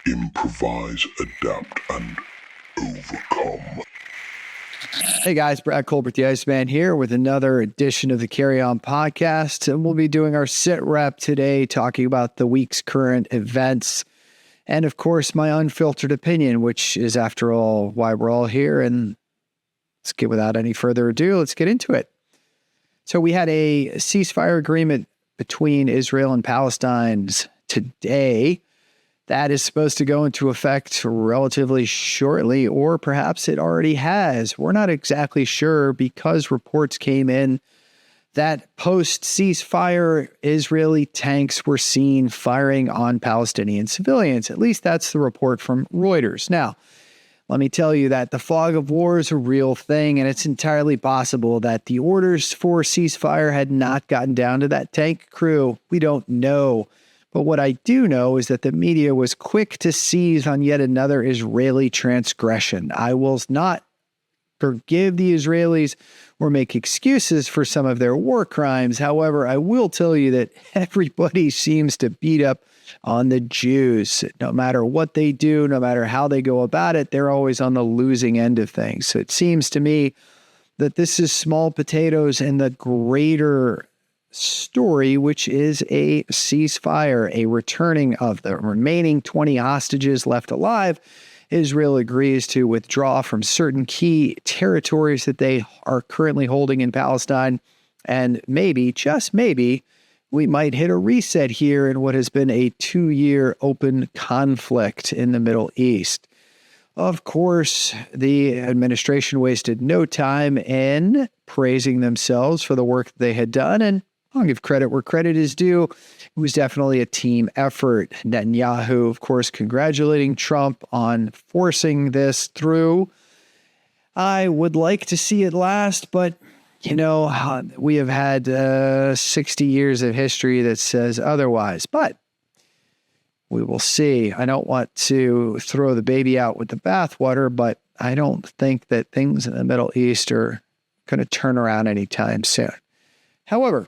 improvise, adapt, and overcome. Hey guys, Brad Colbert, the Iceman here with another edition of the Carry On podcast. And we'll be doing our SITREP today, talking about the week's current events. And of course, my unfiltered opinion, which is after all, why we're all here. And let's get without any further ado, let's get into it. So we had a ceasefire agreement between Israel and Palestine today. That is supposed to go into effect relatively shortly, or perhaps it already has. We're not exactly sure because reports came in that post-ceasefire Israeli tanks were seen firing on Palestinian civilians. At least that's the report from Reuters. Now, let me tell you that the fog of war is a real thing, and it's entirely possible that the orders for ceasefire had not gotten down to that tank crew. We don't know. But what I do know is that the media was quick to seize on yet another Israeli transgression. I will not forgive the Israelis or make excuses for some of their war crimes. However, I will tell you that everybody seems to beat up on the Jews. No matter what they do, no matter how they go about it, they're always on the losing end of things. So it seems to me that this is small potatoes in the greater story, which is a ceasefire, a returning of the remaining 20 hostages left alive. Israel agrees to withdraw from certain key territories that they are currently holding in Palestine. And maybe, just maybe, we might hit a reset here in what has been a 2-year open conflict in the Middle East. Of course, the administration wasted no time in praising themselves for the work they had done, and I'll give credit where credit is due. It was definitely a team effort. Netanyahu, of course, congratulating Trump on forcing this through. I would like to see it last, but, you know, we have had 60 years of history that says otherwise. But we will see. I don't want to throw the baby out with the bathwater, but I don't think that things in the Middle East are going to turn around anytime soon. However,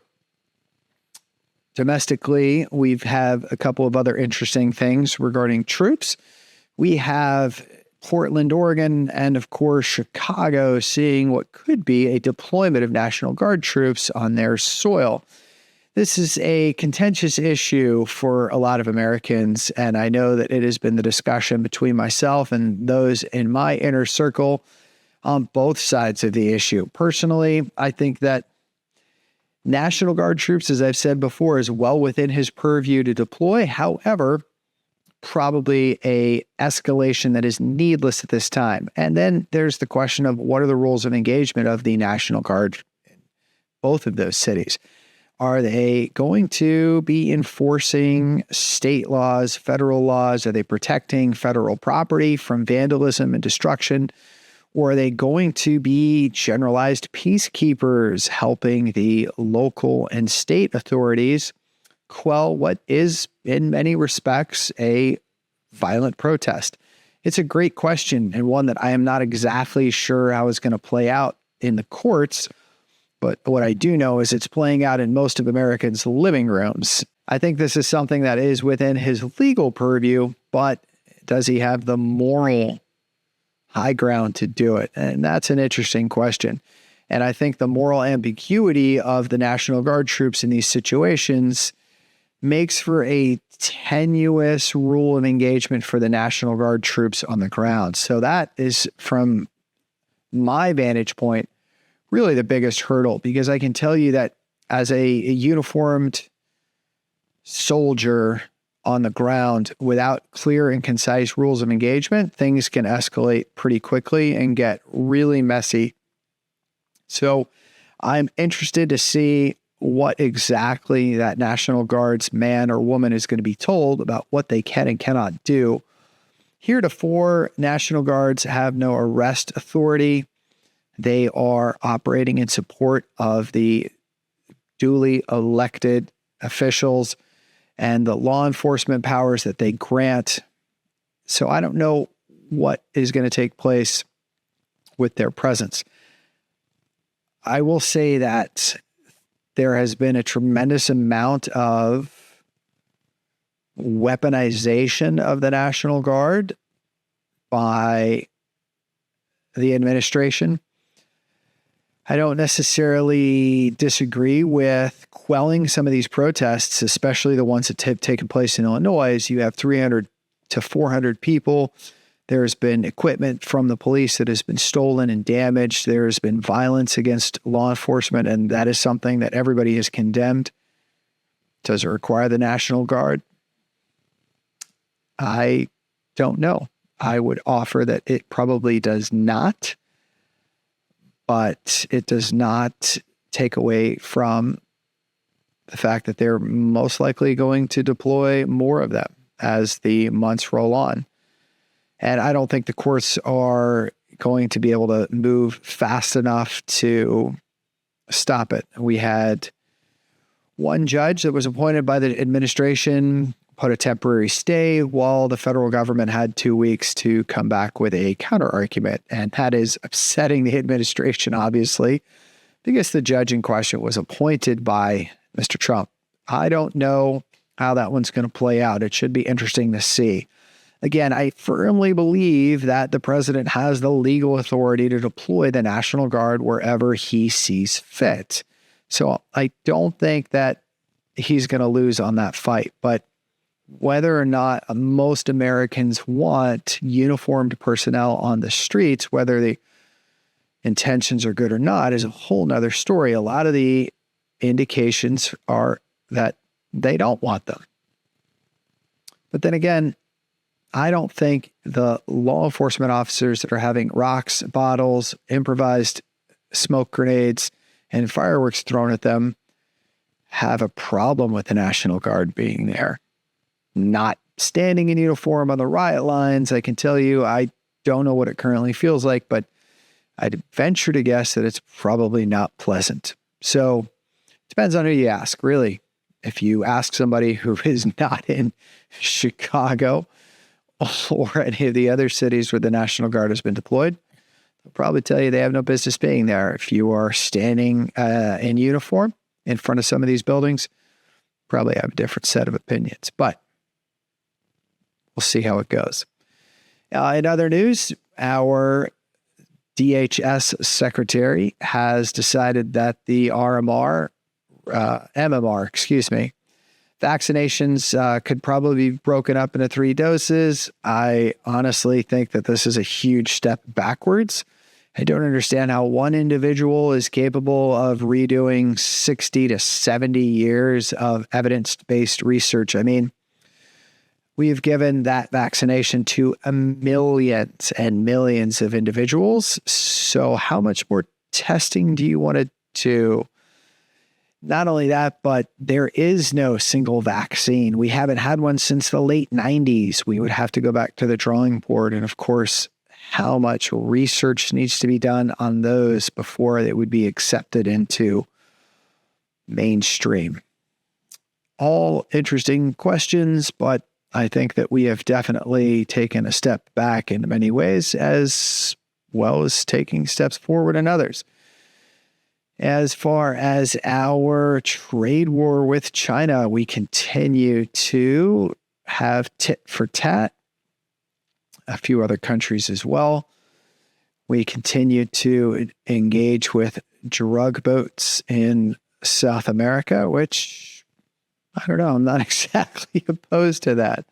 domestically, we have a couple of other interesting things regarding troops. We have Portland, Oregon, and of course, Chicago seeing what could be a deployment of National Guard troops on their soil. This is a contentious issue for a lot of Americans, and I know that it has been the discussion between myself and those in my inner circle on both sides of the issue. Personally, I think that National Guard troops, as I've said before, is well within his purview to deploy. However, probably a escalation that is needless at this time. And then there's the question of what are the rules of engagement of the National Guard in both of those cities? Are they going to be enforcing state laws, federal laws? Are they protecting federal property from vandalism and destruction? Or are they going to be generalized peacekeepers helping the local and state authorities quell what is, in many respects, a violent protest? It's a great question, and one that I am not exactly sure how it's going to play out in the courts. But what I do know is it's playing out in most of Americans' living rooms. I think this is something that is within his legal purview, but does he have the moral high ground to do it? And that's an interesting question. And I think the moral ambiguity of the National Guard troops in these situations makes for a tenuous rule of engagement for the National Guard troops on the ground. So that is, from my vantage point, really the biggest hurdle, because I can tell you that as a uniformed soldier on the ground without clear and concise rules of engagement, things can escalate pretty quickly and get really messy. So I'm interested to see what exactly that National Guard's man or woman is going to be told about what they can and cannot do. Heretofore, National Guards have no arrest authority. They are operating in support of the duly elected officials and the law enforcement powers that they grant. So I don't know what is going to take place with their presence. I will say that there has been a tremendous amount of weaponization of the National Guard by the administration. I don't necessarily disagree with quelling some of these protests, especially the ones that have taken place in Illinois. You have 300 to 400 people. There's been equipment from the police that has been stolen and damaged. There's been violence against law enforcement, and that is something that everybody has condemned. Does it require the National Guard? I don't know. I would offer that it probably does not, but it does not take away from the fact that they're most likely going to deploy more of them as the months roll on. And I don't think the courts are going to be able to move fast enough to stop it. We had one judge that was appointed by the administration put a temporary stay while the federal government had 2 weeks to come back with a counter argument. And that is upsetting the administration, obviously, because the judge in question was appointed by Mr. Trump. I don't know how that one's going to play out. It should be interesting to see. Again, I firmly believe that the president has the legal authority to deploy the National Guard wherever he sees fit. So I don't think that he's going to lose on that fight. But whether or not most Americans want uniformed personnel on the streets, whether the intentions are good or not, is a whole nother story. A lot of the indications are that they don't want them. But then again, I don't think the law enforcement officers that are having rocks, bottles, improvised smoke grenades, and fireworks thrown at them have a problem with the National Guard being there. Not standing in uniform on the riot lines, I can tell you, I don't know what it currently feels like, but I'd venture to guess that it's probably not pleasant. So it depends on who you ask, really. If you ask somebody who is not in Chicago or any of the other cities where the National Guard has been deployed, they'll probably tell you they have no business being there. If you are standing in uniform in front of some of these buildings, probably have a different set of opinions. But we'll see how it goes. In other news, our DHS secretary has decided that the MMR, vaccinations could probably be broken up into 3 doses. I honestly think that this is a huge step backwards. I don't understand how one individual is capable of redoing 60 to 70 years of evidence-based research. I mean, we've given that vaccination to millions and millions of individuals. So how much more testing do you want to do? Not only that, but there is no single vaccine. We haven't had one since the late 90s. We would have to go back to the drawing board. And of course, how much research needs to be done on those before it would be accepted into mainstream. All interesting questions, but I think that we have definitely taken a step back in many ways, as well as taking steps forward in others. As far as our trade war with China, we continue to have tit for tat. A few other countries as well. We continue to engage with drug boats in South America, which, I don't know, I'm not exactly opposed to that.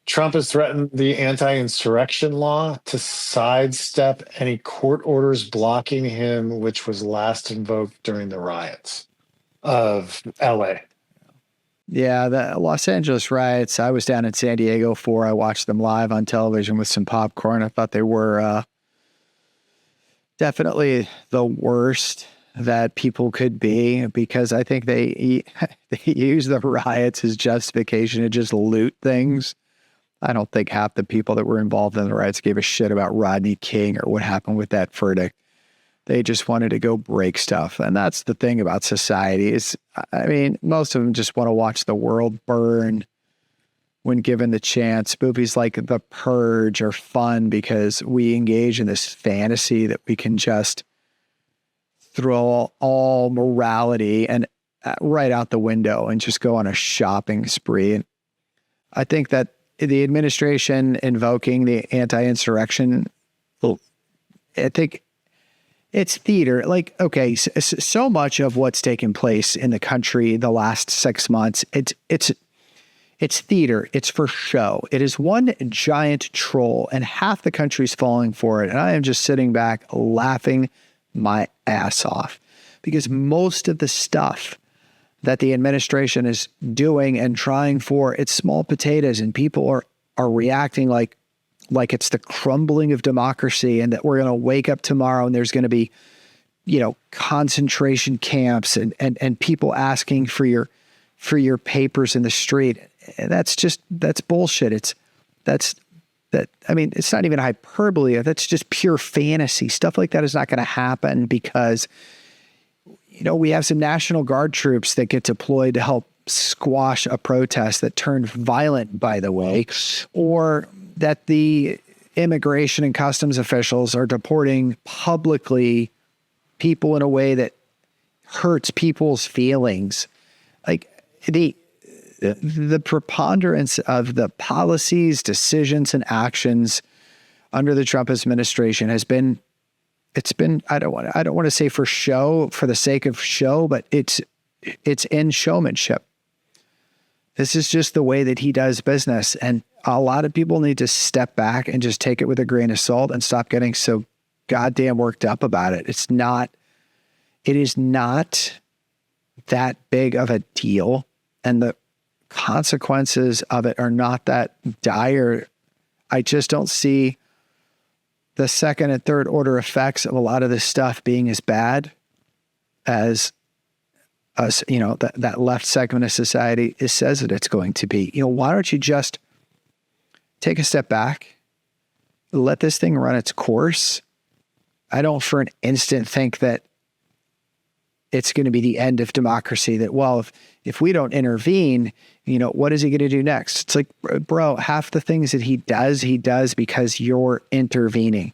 Trump has threatened the anti-insurrection law to sidestep any court orders blocking him, which was last invoked during the riots of LA. Yeah, the Los Angeles riots, I was down in San Diego for. I watched them live on television with some popcorn. I thought they were definitely the worst that people could be, because I think they use the riots as justification to just loot things. I don't think half the people that were involved in the riots gave a shit about Rodney King or what happened with that verdict. They just wanted to go break stuff. And that's the thing about society is, I mean, most of them just want to watch the world burn when given the chance. Movies like The Purge are fun because we engage in this fantasy that we can just throw all morality and right out the window and just go on a shopping spree. And I think that the administration invoking the anti-insurrection, I think it's theater. Like, okay, so much of what's taken place in the country the last 6 months, it's theater. It's for show. It is one giant troll, and half the country's falling for it. And I am just sitting back laughing my ass off, because most of the stuff that the administration is doing and trying for, it's small potatoes, and people are reacting like it's the crumbling of democracy, and that we're going to wake up tomorrow and there's going to be, concentration camps and people asking for your papers in the street. And that's bullshit. It's not even hyperbole. That's just pure fantasy. Stuff like that is not going to happen because, we have some National Guard troops that get deployed to help squash a protest that turned violent, by the way, or that the immigration and customs officials are deporting publicly people in a way that hurts people's feelings. Like the preponderance of the policies, decisions, and actions under the Trump administration has been, I don't want to say for show, for the sake of show, but it's in showmanship. This is just the way that he does business. And a lot of people need to step back and just take it with a grain of salt and stop getting so goddamn worked up about it. It is not that big of a deal. And the consequences of it are not that dire. I just don't see the second and third order effects of a lot of this stuff being as bad as us, that left segment of society says that it's going to be. Why don't you just take a step back, let this thing run its course? I don't for an instant think that it's going to be the end of democracy, that, well, if we don't intervene, what is he going to do next? It's like, bro, half the things that he does because you're intervening.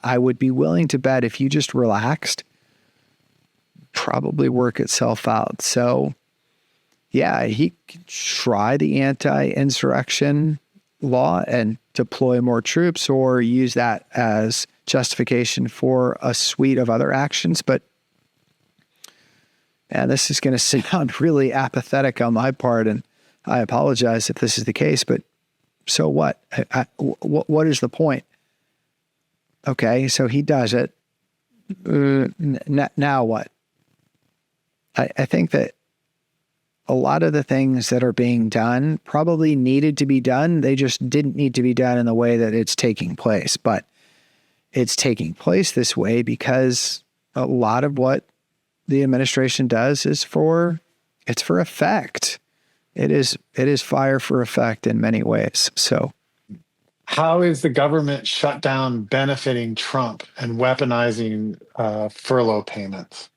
I would be willing to bet if you just relaxed, probably work itself out. So yeah, he could try the anti-insurrection law and deploy more troops, or use that as justification for a suite of other actions. But and this is going to sound really apathetic on my part, and I apologize if this is the case, but so what? What is the point? Okay, so he does it. Now what? I think that a lot of the things that are being done probably needed to be done. They just didn't need to be done in the way that it's taking place. But it's taking place this way because a lot of what the administration does is for effect. It is fire for effect in many ways. So how is the government shutdown benefiting Trump and weaponizing furlough payments?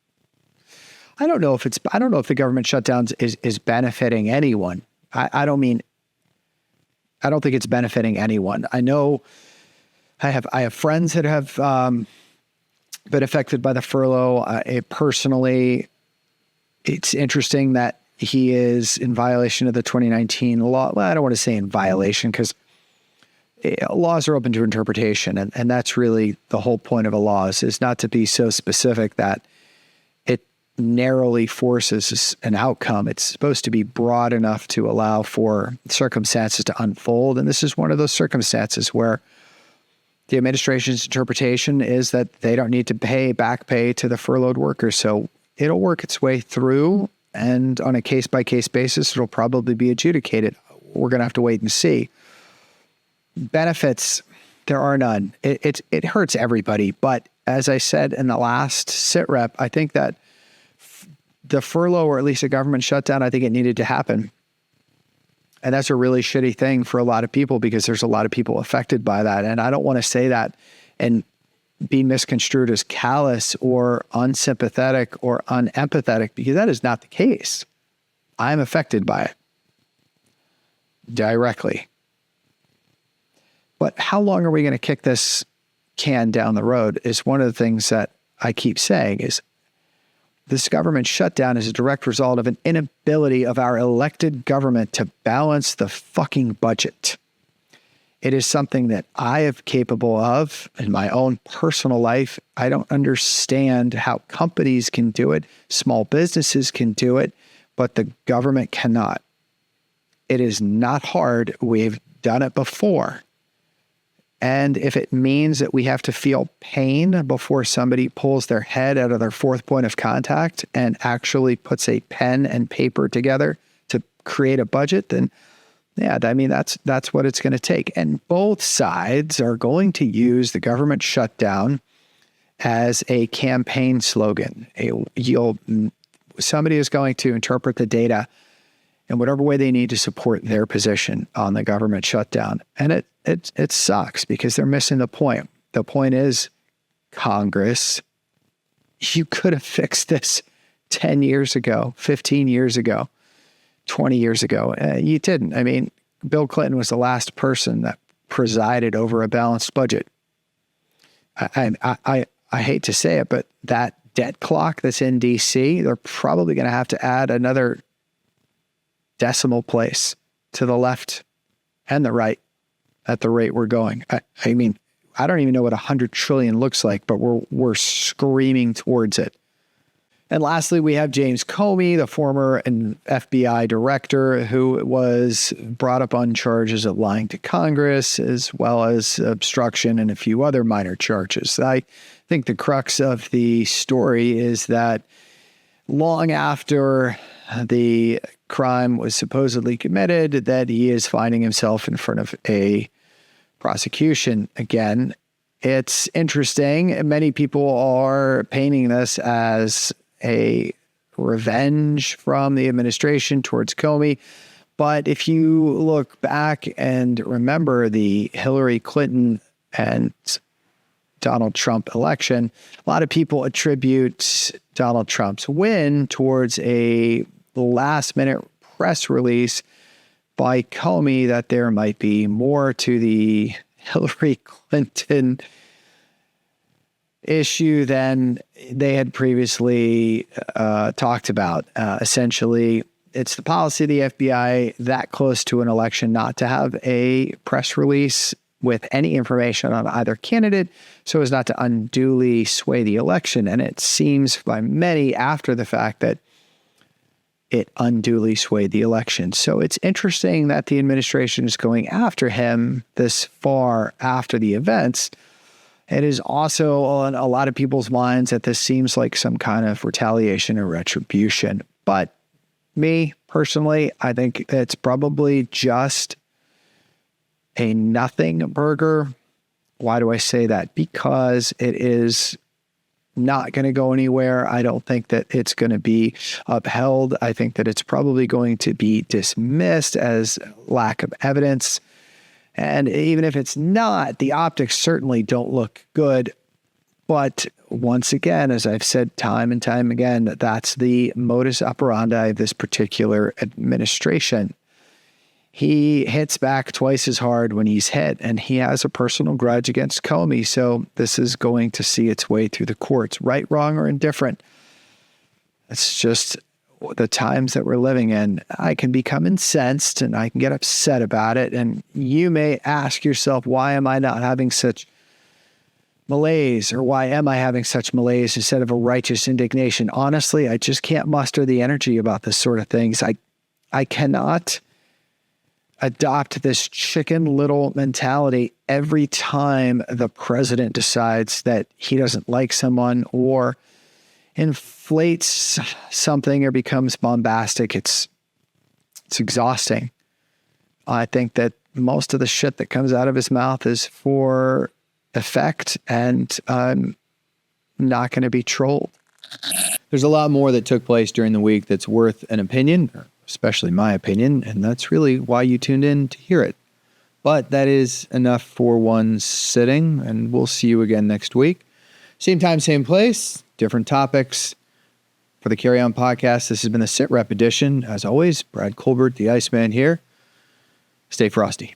I don't know if the government shutdown is benefiting anyone. I don't think it's benefiting anyone. I know I have friends that have been affected by the furlough. Personally, it's interesting that he is in violation of the 2019 law. Well, I don't want to say in violation, because laws are open to interpretation. And that's really the whole point of a law, is not to be so specific that it narrowly forces an outcome. It's supposed to be broad enough to allow for circumstances to unfold. And this is one of those circumstances where the administration's interpretation is that they don't need to pay back pay to the furloughed workers. So it'll work its way through, and on a case-by-case basis, it'll probably be adjudicated. We're going to have to wait and see. Benefits, there are none. It hurts everybody. But as I said in the last SITREP, I think that the furlough, or at least a government shutdown, I think it needed to happen. And that's a really shitty thing for a lot of people, because there's a lot of people affected by that. And I don't want to say that and be misconstrued as callous or unsympathetic or unempathetic, because that is not the case. I'm affected by it directly. But how long are we going to kick this can down the road is one of the things that I keep saying is, This government shutdown is a direct result of an inability of our elected government to balance the fucking budget. It is something that I am capable of in my own personal life. I don't understand how companies can do it. Small businesses can do it, but the government cannot. It is not hard. We've done it before. And if it means that we have to feel pain before somebody pulls their head out of their fourth point of contact and actually puts a pen and paper together to create a budget, then yeah, I mean, that's what it's going to take. And both sides are going to use the government shutdown as a campaign slogan. Somebody is going to interpret the data in whatever way they need to support their position on the government shutdown. And it sucks because they're missing the point. The point is, Congress, you could have fixed this 10 years ago, 15 years ago, 20 years ago. You didn't. I mean, Bill Clinton was the last person that presided over a balanced budget. I hate to say it, but that debt clock that's in DC, they're probably going to have to add another decimal place to the left and the right at the rate we're going. I mean, I don't even know what 100 trillion looks like, but we're screaming towards it. And lastly, we have James Comey, the former FBI director, who was brought up on charges of lying to Congress, as well as obstruction and a few other minor charges. I think the crux of the story is that long after the crime was supposedly committed, that he is finding himself in front of a prosecution again. It's interesting. Many people are painting this as a revenge from the administration towards Comey. But if you look back and remember the Hillary Clinton and Donald Trump election, a lot of people attribute Donald Trump's win towards a last-minute press release by Comey that there might be more to the Hillary Clinton issue than they had previously talked about. Essentially, it's the policy of the FBI that close to an election not to have a press release with any information on either candidate so as not to unduly sway the election. And it seems by many after the fact that it unduly swayed the election. So it's interesting that the administration is going after him this far after the events. It is also on a lot of people's minds that this seems like some kind of retaliation or retribution. But me, personally, I think it's probably just a nothing burger. Why do I say that? Because it is not going to go anywhere. I don't think that it's going to be upheld. I think that it's probably going to be dismissed as lack of evidence. And even if it's not, the optics certainly don't look good. But once again, as I've said time and time again, that's the modus operandi of this particular administration. He hits back twice as hard when he's hit, and he has a personal grudge against Comey. So this is going to see its way through the courts, right, wrong, or indifferent. It's just the times that we're living in. I can become incensed and I can get upset about it. And you may ask yourself, why am I not having such malaise, or why am I having such malaise instead of a righteous indignation? Honestly, I just can't muster the energy about this sort of things. I cannot adopt this chicken little mentality every time the president decides that he doesn't like someone or inflates something or becomes bombastic. It's exhausting. I think that most of the shit that comes out of his mouth is for effect, and I'm not going to be trolled. There's a lot more that took place during the week that's worth an opinion, especially my opinion, and that's really why you tuned in to hear it. But that is enough for one sitting, and we'll see you again next week. Same time, same place, different topics. For the Carry On Podcast, this has been the SITREP edition. As always, Brad Colbert, the Iceman here. Stay frosty.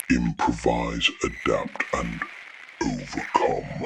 Improvise, adapt, and overcome.